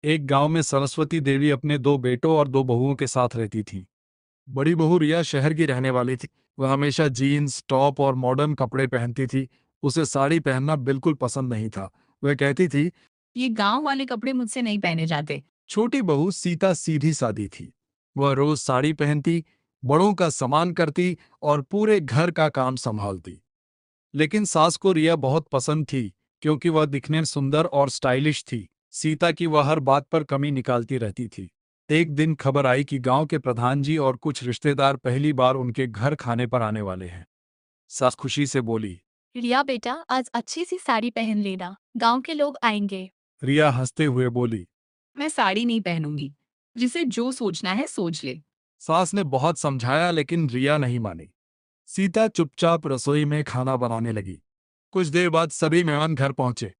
एक गांव में सरस्वती देवी अपने दो बेटों और दो बहुओं के साथ रहती थी। बड़ी बहू रिया शहर की रहने वाली थी। वह हमेशा जीन्स टॉप और मॉडर्न कपड़े पहनती थी। उसे साड़ी पहनना बिल्कुल पसंद नहीं था। वह कहती थी। ये गांव वाले कपड़े मुझसे नहीं पहने जाते। छोटी बहू सीता सीधी सादी थी। वह रोज साड़ी पहनती, बड़ों का सम्मान करती और पूरे घर का काम संभालती। लेकिन सास को रिया बहुत पसंद थी, क्योंकि वह दिखने में सुंदर और स्टाइलिश थी। सीता की वह हर बात पर कमी निकालती रहती थी। एक दिन खबर आई कि गांव के प्रधान जी और कुछ रिश्तेदार पहली बार उनके घर खाने पर आने वाले हैं। सास खुशी से बोली। रिया बेटा, आज अच्छी सी साड़ी पहन लेना, गांव के लोग आएंगे। रिया हंसते हुए बोली। मैं साड़ी नहीं पहनूंगी। जिसे जो सोचना है सोच ले। सास ने बहुत समझाया, लेकिन रिया नहीं मानी। सीता चुपचाप रसोई में खाना बनाने लगी। कुछ देर बाद सभी मेहमान घर पहुंचे।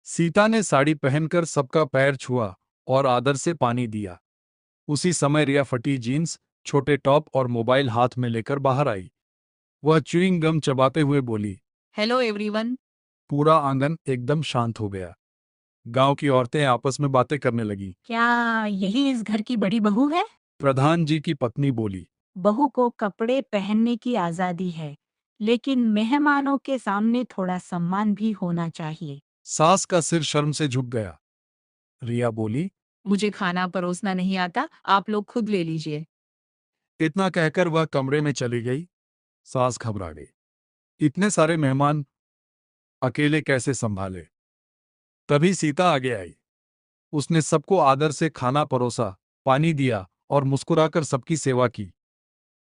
सीता ने साड़ी पहनकर सबका पैर छुआ और आदर से पानी दिया। उसी समय रिया फटी जीन्स, छोटे टॉप और मोबाइल हाथ में लेकर बाहर आई। वह च्युइंग गम चबाते हुए बोली। Hello everyone. पूरा आंगन एकदम शांत हो गया। गांव की औरतें आपस में बातें करने लगी। क्या यही इस घर की बड़ी बहू है? प्रधान जी की पत्नी बोली। बहू को कपड़े पहनने की आजादी है, लेकिन मेहमानों के सामने थोड़ा सम्मान भी होना चाहिए। सास का सिर शर्म से झुक गया। रिया बोली। मुझे खाना परोसना नहीं आता, आप लोग खुद ले लीजिए। इतना कहकर वह कमरे में चली गई। सास घबरा गई। इतने सारे मेहमान अकेले कैसे संभाले। तभी सीता आगे आई। उसने सबको आदर से खाना परोसा, पानी दिया और मुस्कुराकर सबकी सेवा की।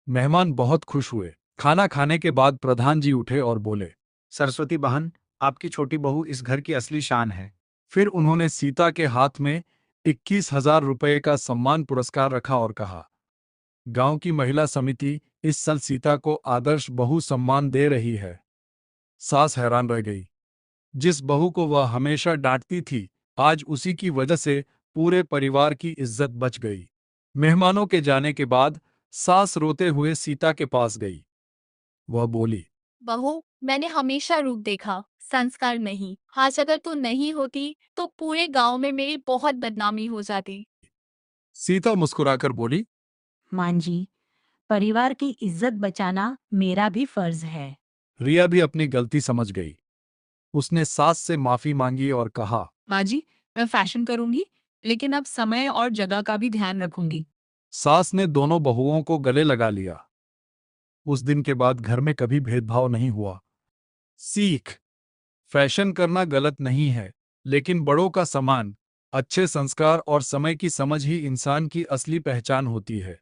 मेहमान बहुत खुश हुए। खाना खाने के बाद प्रधान जी उठे और बोले। सरस्वती बहन, आपकी छोटी बहू इस घर की असली शान है। फिर उन्होंने सीता के हाथ में 21,000 रुपये का सम्मान पुरस्कार रखा और कहा, गांव की महिला समिति इस साल सीता को आदर्श बहू सम्मान दे रही है। सास हैरान रह गई। जिस बहू को वह हमेशा डांटती थी, आज उसी की वजह से पूरे परिवार की इज्जत बच गई। मेहमानों के जाने के बाद सास रोते हुए सीता के पास गई। वह बोली। बहू, मैंने हमेशा रूप देखा, संस्कार नहीं। आज अगर तू नहीं होती तो पूरे गांव में मेरी बहुत बदनामी हो जाती। सीता मुस्कुराकर बोली। मां जी, परिवार की इज्जत बचाना मेरा भी फर्ज है। रिया भी अपनी गलती समझ गई। उसने सास से माफी मांगी और कहा। माँ जी, मैं फैशन करूंगी, लेकिन अब समय और जगह का भी ध्यान रखूंगी। सास ने दोनों बहुओं को गले लगा लिया। उस दिन के बाद घर में कभी भेदभाव नहीं हुआ। सीख। फैशन करना गलत नहीं है, लेकिन बड़ों का सम्मान, अच्छे संस्कार और समय की समझ ही इंसान की असली पहचान होती है।